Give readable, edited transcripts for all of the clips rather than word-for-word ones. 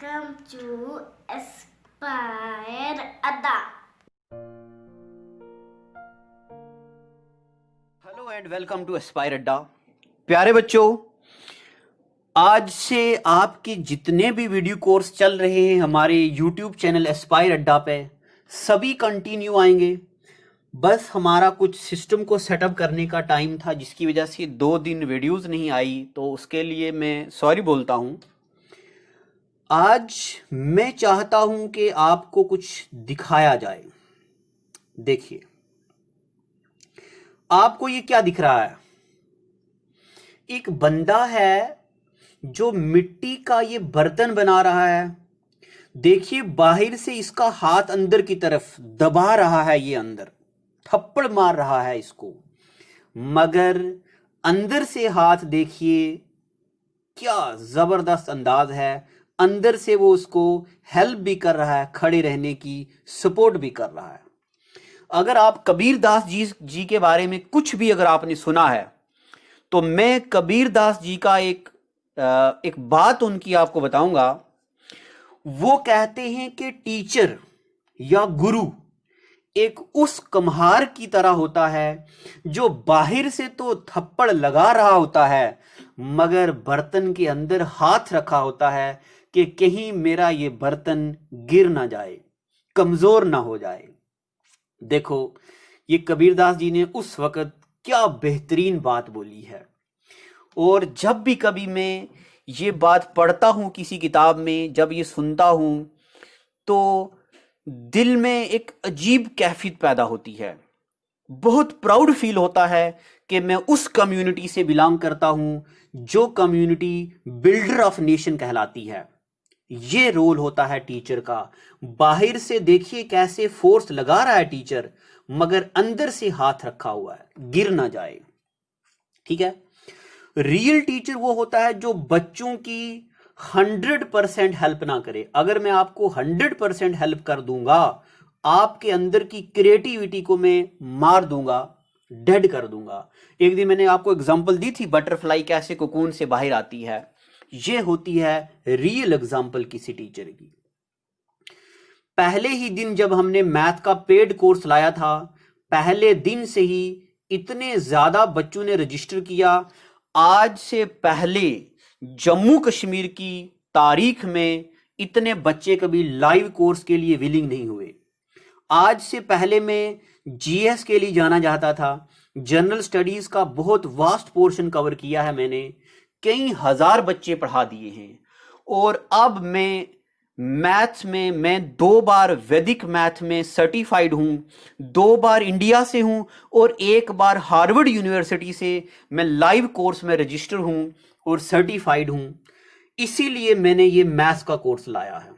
Welcome to Aspire Adda. Hello and welcome to Aspire Adda. प्यारे बच्चों, आज से आपके जितने भी वीडियो कोर्स चल रहे हैं हमारे यूट्यूब चैनल एस्पायर अड्डा पे, सभी कंटिन्यू आएंगे। बस हमारा कुछ सिस्टम को सेटअप करने का टाइम था, जिसकी वजह से 2 दिन वीडियोस नहीं आई, तो उसके लिए मैं सॉरी बोलता हूँ। आज मैं चाहता हूँ कि आपको कुछ दिखाया जाए। देखिए, आपको ये क्या दिख रहा है? एक बंदा है जो मिट्टी का ये बर्तन बना रहा है। देखिए, बाहर से इसका हाथ अंदर की तरफ दबा रहा है, ये अंदर थप्पड़ मार रहा है इसको, मगर अंदर से हाथ देखिए क्या जबरदस्त अंदाज है। अंदर से वो उसको हेल्प भी कर रहा है, खड़े रहने की सपोर्ट भी कर रहा है। अगर आप कबीर दास जी के बारे में कुछ भी अगर आपने सुना है, तो मैं कबीर दास जी का एक बात उनकी आपको बताऊंगा। वो कहते हैं कि टीचर या गुरु एक उस कम्हार की तरह होता है जो बाहर से तो थप्पड़ लगा रहा होता है, मगर बर्तन के अंदर हाथ रखा होता है कि कहीं मेरा ये बर्तन गिर ना जाए, कमजोर ना हो जाए। देखो, ये कबीरदास जी ने उस वक्त क्या बेहतरीन बात बोली है। और जब भी कभी मैं ये बात पढ़ता हूँ किसी किताब में, जब ये सुनता हूँ, तो दिल में एक अजीब कैफियत पैदा होती है। बहुत प्राउड फील होता है कि मैं उस कम्युनिटी से बिलोंग करता हूँ जो कम्युनिटी बिल्डर ऑफ नेशन कहलाती है। ये रोल होता है टीचर का। बाहर से देखिए कैसे फोर्स लगा रहा है टीचर, मगर अंदर से हाथ रखा हुआ है, गिर ना जाए। ठीक है। रियल टीचर वो होता है जो बच्चों की 100% हेल्प ना करे। अगर मैं आपको 100% हेल्प कर दूंगा, आपके अंदर की क्रिएटिविटी को मैं मार दूंगा, डेड कर दूंगा। एक दिन मैंने आपको एग्जांपल दी थी, बटरफ्लाई कैसे कोकून से बाहर आती है। ये होती है रियल एग्जांपल किसी टीचर की। पहले ही दिन जब हमने मैथ का पेड कोर्स लाया था, पहले दिन से ही इतने ज्यादा बच्चों ने रजिस्टर किया। आज से पहले जम्मू कश्मीर की तारीख में इतने बच्चे कभी लाइव कोर्स के लिए विलिंग नहीं हुए। आज से पहले मैं जीएस के लिए जाना चाहता था। जनरल स्टडीज का बहुत वास्ट पोर्शन कवर किया है मैंने, कई हजार बच्चे पढ़ा दिए हैं। और अब मैथ्स में मैं 2 बार वैदिक मैथ में सर्टिफाइड हूं, 2 बार इंडिया से हूं, और 1 बार हार्वर्ड यूनिवर्सिटी से मैं लाइव कोर्स में रजिस्टर हूं और सर्टिफाइड हूं। इसीलिए मैंने ये मैथ्स का कोर्स लाया है,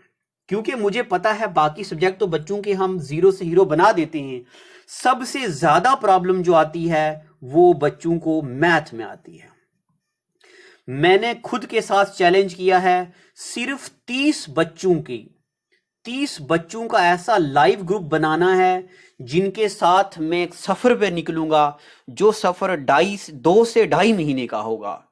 क्योंकि मुझे पता है बाकी सब्जेक्ट तो बच्चों के हम जीरो से हीरो बना देते हैं। सबसे ज्यादा प्रॉब्लम जो आती है वो बच्चों को मैथ में आती है। मैंने खुद के साथ चैलेंज किया है, सिर्फ 30 बच्चों का ऐसा लाइव ग्रुप बनाना है जिनके साथ मैं एक सफर पे निकलूंगा, जो सफर 2 से 2.5 महीने का होगा।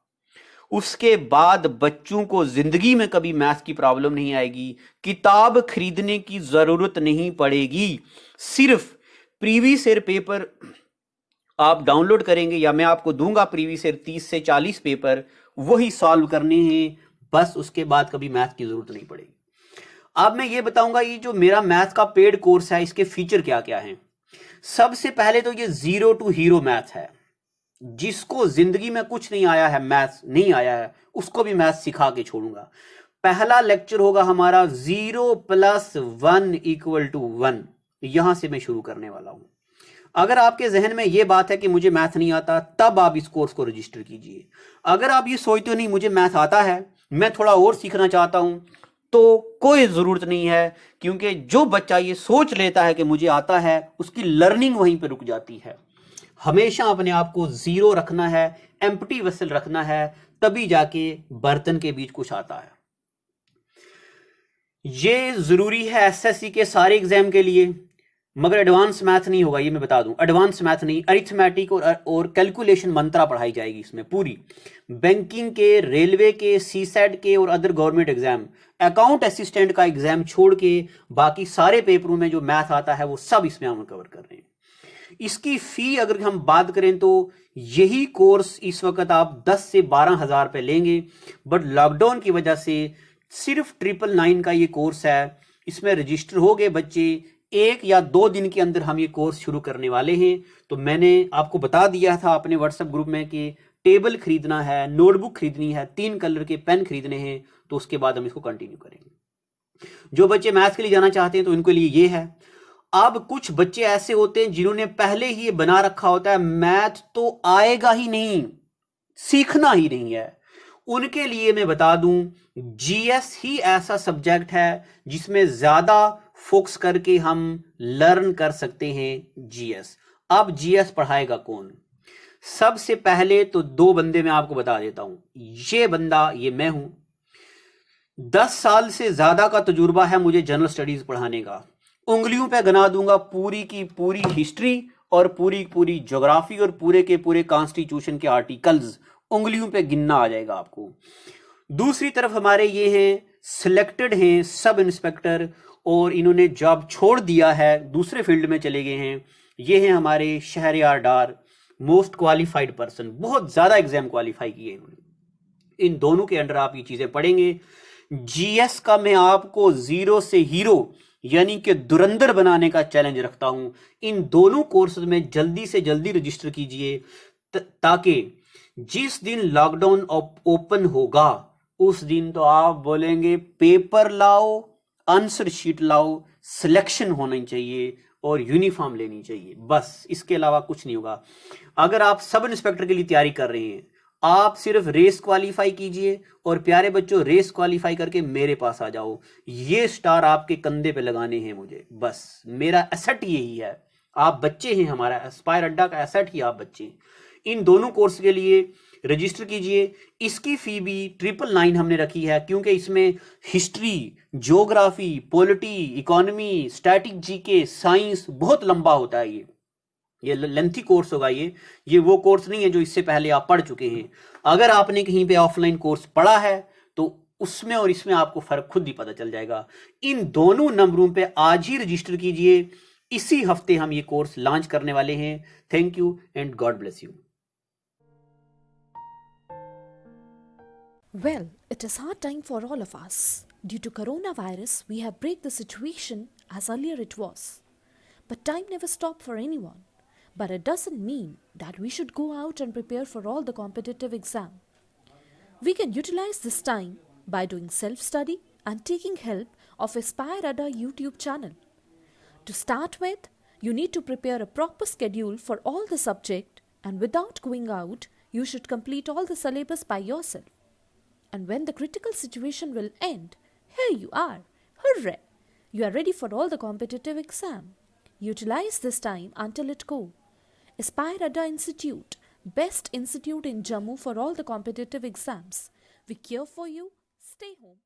उसके बाद बच्चों को जिंदगी में कभी मैथ की प्रॉब्लम नहीं आएगी, किताब खरीदने की जरूरत नहीं पड़ेगी। सिर्फ प्रीवियस ईयर पेपर आप डाउनलोड करेंगे, या मैं आपको दूंगा प्रीवियस ईयर 30 से 40 पेपर, वही सॉल्व करने हैं, बस। उसके बाद कभी मैथ की जरूरत नहीं पड़ेगी। अब मैं ये बताऊंगा, ये जो मेरा मैथ का पेड कोर्स है, इसके फीचर क्या क्या हैं। सबसे पहले तो ये 0 टू हीरो मैथ है। जिसको जिंदगी में कुछ नहीं आया है, मैथ्स नहीं आया है, उसको भी मैथ सिखा के छोड़ूंगा। पहला लेक्चर होगा हमारा 0 + 1 = 1। यहां से मैं शुरू करने वाला हूं। अगर आपके जहन में यह बात है कि मुझे मैथ नहीं आता, तब आप इस कोर्स को रजिस्टर कीजिए। अगर आप ये सोचते हो नहीं मुझे मैथ आता है, मैं थोड़ा और सीखना चाहता हूं, तो कोई जरूरत नहीं है, क्योंकि जो बच्चा ये सोच लेता है कि मुझे आता है, उसकी लर्निंग वहीं पर रुक जाती है। हमेशा अपने आप को जीरो रखना है, एम्प्टी वेसल रखना है, तभी जाके बर्तन के बीच कुछ आता है। ये जरूरी है एसएससी के सारे एग्जाम के लिए। मगर एडवांस मैथ नहीं होगा, ये मैं बता दूं। एडवांस मैथ नहीं, अरिथमेटिक और कैलकुलेशन मंत्रा पढ़ाई जाएगी इसमें पूरी। बैंकिंग के, रेलवे के, सीसेट के और other government exam, account assistant का एग्जाम छोड़ के बाकी सारे पेपरों में जो मैथ आता है वो सब इसमें हम कवर कर रहे हैं। इसकी फी अगर हम बात करें तो यही कोर्स इस वक्त आप 10 से 12 हजार रुपए लेंगे, बट लॉकडाउन की वजह से सिर्फ 999 का ये कोर्स है। इसमें रजिस्टर हो गए बच्चे, 1 या 2 दिन के अंदर हम ये कोर्स शुरू करने वाले हैं। तो मैंने आपको बता दिया था अपने व्हाट्सएप ग्रुप में कि टेबल खरीदना है, नोटबुक खरीदनी है, 3 कलर के पेन खरीदने हैं, तो उसके बाद हम इसको कंटिन्यू करेंगे। जो बच्चे मैथ्स के लिए जाना चाहते हैं तो उनके लिए ये है। अब कुछ बच्चे ऐसे होते हैं जिन्होंने पहले ही ये बना रखा होता है मैथ तो आएगा ही नहीं, सीखना ही नहीं है, उनके लिए मैं बता दूं जीएस ही ऐसा सब्जेक्ट है जिसमें ज्यादा फोकस करके हम लर्न कर सकते हैं जीएस। अब जीएस पढ़ाएगा कौन? सबसे पहले तो 2 बंदे मैं आपको बता देता हूं। ये बंदा, ये मैं हूं, 10 साल से ज्यादा का तजुर्बा है मुझे जनरल स्टडीज पढ़ाने का। उंगलियों पे गिना दूंगा पूरी की पूरी हिस्ट्री और पूरी पूरी ज्योग्राफी और पूरे के पूरे कॉन्स्टिट्यूशन के आर्टिकल्स उंगलियों पे गिनना आ जाएगा आपको। दूसरी तरफ हमारे ये हैं, सिलेक्टेड हैं सब इंस्पेक्टर और इन्होंने जॉब छोड़ दिया है, दूसरे फील्ड में चले गए हैं। ये हैं हमारे शहरयार डार, मोस्ट क्वालिफाइड पर्सन, बहुत ज्यादा एग्जाम क्वालिफाई किए इन्होंने। इन दोनों के अंडर आप ये चीजें पढ़ेंगे। जीएस का मैं आपको 0 से हीरो यानी कि धुरंधर बनाने का चैलेंज रखता हूं। इन दोनों कोर्स में जल्दी से जल्दी रजिस्टर कीजिए ताकि जिस दिन लॉकडाउन ओपन होगा उस दिन तो आप बोलेंगे पेपर लाओ, आंसर शीट लाओ, सिलेक्शन होना चाहिए और यूनिफॉर्म लेनी चाहिए, बस इसके अलावा कुछ नहीं होगा। अगर आप सब इंस्पेक्टर के लिए तैयारी कर रहे हैं, आप सिर्फ रेस क्वालिफाई कीजिए और प्यारे बच्चों रेस क्वालिफाई करके मेरे पास आ जाओ। ये स्टार आपके कंधे पे लगाने हैं मुझे, बस मेरा एसेट यही है। आप बच्चे हैं, हमारा एस्पायर अड्डा का एसेट ही आप बच्चे। इन दोनों कोर्स के लिए रजिस्टर कीजिए। इसकी फी भी 999 हमने रखी है क्योंकि इसमें history, geography, polity, economy, static, GK, science बहुत लंबा होता है। ये लेंथी कोर्स होगा। ये वो कोर्स नहीं है जो इससे पहले आप पढ़ चुके हैं। अगर आपने कहीं पे ऑफलाइन कोर्स पढ़ा है तो उसमें और इसमें आपको फर्क खुद ही पता चल जाएगा। इन दोनों नंबरों पे आज ही रजिस्टर कीजिए। इसी हफ्ते हम ये कोर्स लॉन्च करने वाले हैं। Thank you and God bless you. Well, it is hard time for all of us. Due to coronavirus, we have break the situation as earlier it was. But time never stopped for anyone. But it doesn't mean that we should go out and prepare for all the competitive exam. We can utilize this time by doing self-study and taking help of Aspire Ada YouTube channel. To start with, you need to prepare a proper schedule for all the subject, and without going out, you should complete all the syllabus by yourself. And when the critical situation will end, here you are. Hooray! You are ready for all the competitive exam. Utilize this time until it go. Aspire Ada Institute, best institute in Jammu for all the competitive exams. We care for you. Stay home.